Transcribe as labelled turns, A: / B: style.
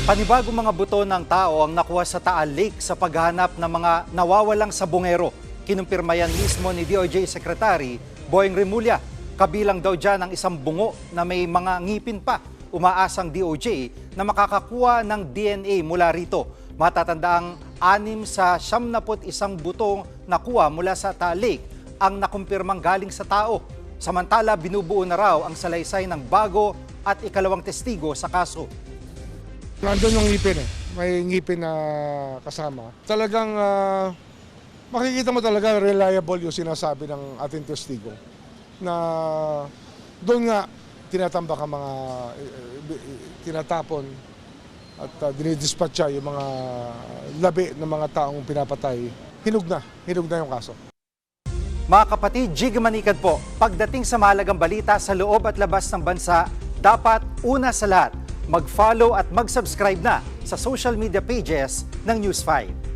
A: Panibagong mga buto ng tao ang nakuha sa Taal Lake sa paghahanap ng mga nawawalang sabongero. Kinumpirma yan mismo ni DOJ Secretary Boying Rimulya. Kabilang daw dyan ang isang bungo na may mga ngipin pa. Umaasang DOJ na makakakuha ng DNA mula rito. Matatandaang 6 sa 71 butong nakuha mula sa Taal Lake ang nakumpirmang galing sa tao. Samantala, binubuo na raw ang salaysay ng bago at ikalawang testigo sa kaso.
B: Nandun yung ngipin eh. May ngipin na kasama. Talagang makikita mo talaga reliable yung sinasabi ng ating testigo. Na doon nga tinatambak ang mga tinatapon at dinidispatcha yung mga labi ng mga taong pinapatay. Hinog na yung kaso.
A: Mga kapatid, Jig Manikad po, pagdating sa mahalagang balita sa loob at labas ng bansa, dapat una sa lahat, mag-follow at mag-subscribe na sa social media pages ng News 5.